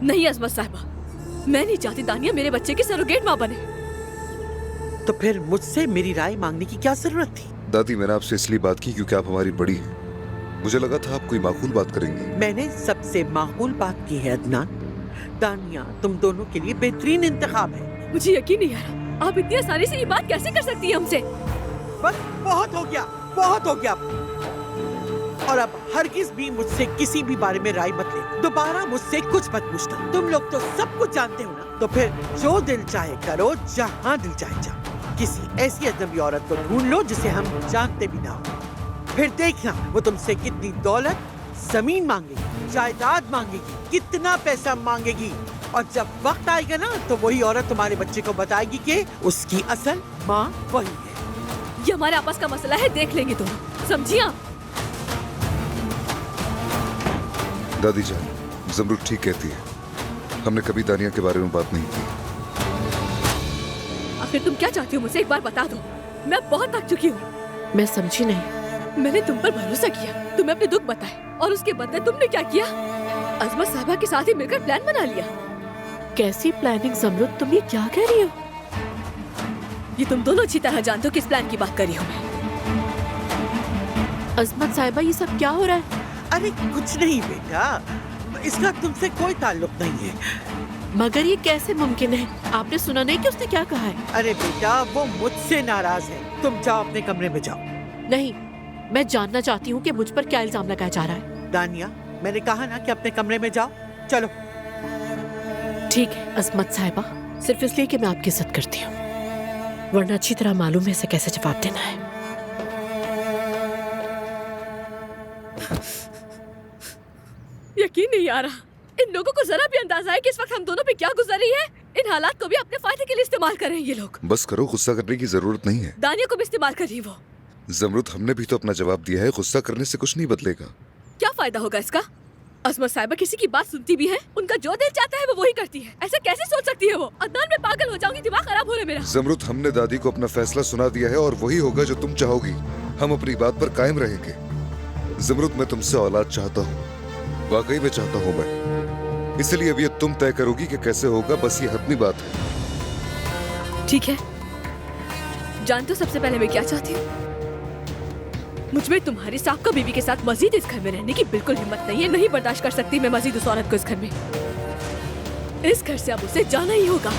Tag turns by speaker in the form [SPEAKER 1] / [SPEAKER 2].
[SPEAKER 1] नहीं अजमत साहिबा, मैं नहीं चाहती दानिया मेरे बच्चे की सरोगेट माँ बने।
[SPEAKER 2] तो फिर मुझसे मेरी राय मांगने की क्या जरूरत थी?
[SPEAKER 3] दादी, मैंने आपसे इसलिए बात की क्योंकि आप हमारी बड़ी हैं। मुझे लगा था आप कोई माकूल बात करेंगी।
[SPEAKER 2] मैंने सबसे माकूल बात की है अदनान। दानिया तुम दोनों के लिए बेहतरीन इंतखाब है।
[SPEAKER 1] मुझे यकीन नहीं आ रहा, आप इतनी आसानी से ये बात कैसे कर सकती है हमसे?
[SPEAKER 2] बस बहुत हो गया, बहुत हो गया। और अब हरगिज भी मुझसे किसी भी बारे में राय मत ले। दोबारा मुझसे कुछ मत पूछना। तुम लोग तो सब कुछ जानते हो ना। तो फिर जो दिल चाहे करो, जहाँ दिल चाहे जाओ। किसी ऐसी अजनबी औरत को ढूंढ लो जिसे हम जानते भी ना हो। फिर देखना वो तुमसे कितनी दौलत, जमीन मांगेगी, जायदाद मांगेगी, कितना पैसा मांगेगी। और जब वक्त आएगा ना तो वही औरत तुम्हारे बच्चे को बताएगी कि उसकी असल माँ वही है।
[SPEAKER 1] ये हमारे आपस का मसला है, देख लेंगे दोनों, समझी आप?
[SPEAKER 3] दादी जान, जमरुद ठीक कहती है। हमने कभी दानिया के बारे में बात नहीं की।
[SPEAKER 1] आखिर तुम क्या चाहती हो मुझसे, एक बार बता दो। मैं बहुत थक चुकी हूँ।
[SPEAKER 4] मैं समझी नहीं।
[SPEAKER 1] मैंने तुम पर भरोसा किया, तुम्हें अपने दुख बताए, और उसके बदले तुमने क्या किया? अजमत साहिबा के साथ ही मिलकर प्लान बना लिया।
[SPEAKER 4] कैसी प्लानिंग जमरुद, तुम ये क्या कह रही हो?
[SPEAKER 1] ये तुम दोनों अच्छी तरह जानते हो किस प्लान की बात कर रही हूँ मैं।
[SPEAKER 4] अजमत साहिबा, ये सब क्या हो रहा है?
[SPEAKER 2] अरे कुछ नहीं बेटा, इसका तुमसे कोई ताल्लुक नहीं है।
[SPEAKER 4] मगर ये कैसे मुमकिन है? आपने सुना नहीं कि उसने क्या कहा है?
[SPEAKER 2] अरे बेटा, वो मुझसे नाराज है। तुम जाओ अपने कमरे में जाओ।
[SPEAKER 4] नहीं, मैं जानना चाहती हूँ कि मुझ पर क्या इल्जाम लगाया जा रहा है।
[SPEAKER 2] दानिया, मैंने कहा ना कि अपने कमरे में जाओ। चलो।
[SPEAKER 4] ठीक है अजमत साहिबा, सिर्फ इसलिए कि मैं आपकी इज्जत करती हूँ, वरना अच्छी तरह मालूम है इसे कैसे जवाब देना है।
[SPEAKER 1] यकीन नहीं आ रहा, इन लोगों को जरा भी अंदाजा है कि इस वक्त हम दोनों पे क्या गुजर रही है। इन हालात को भी अपने फायदे के लिए इस्तेमाल कर रहे हैं ये लोग।
[SPEAKER 3] बस करो, गुस्सा करने की जरूरत नहीं है।
[SPEAKER 1] दानिया को भी इस्तेमाल कर रही वो।
[SPEAKER 3] जमरुद, हमने भी तो अपना जवाब दिया है। गुस्सा करने से कुछ नहीं बदलेगा।
[SPEAKER 1] क्या फायदा होगा इसका? अजमत साहिबा किसी की बात सुनती भी है, उनका जो दिल चाहता है वो वही करती है। ऐसे कैसे सोच सकती है वो? अदनान, मैं पागल हो जाऊंगी, दिमाग खराब हो रहा है मेरा।
[SPEAKER 3] जमरुद, हमने दादी को अपना फैसला सुना दिया है और वही होगा जो तुम चाहोगी। हम अपनी बात पर कायम रहेंगे। जमरुद, मैं तुमसे औलाद चाहता हूँ, वाकई में चाहता हूँ मैं। इसलिए अब ये तुम तय करोगी कि कैसे होगा। बस ये हतमी बात है।
[SPEAKER 1] ठीक है, जानते हो सबसे पहले मैं क्या चाहती हूँ? मुझमें तुम्हारी साबका बीवी के साथ मजीद इस घर में रहने की बिल्कुल हिम्मत नहीं है। नहीं बर्दाश्त कर सकती मैं मजीद उस औरत को इस घर में। इस घर से अब उसे जाना ही होगा।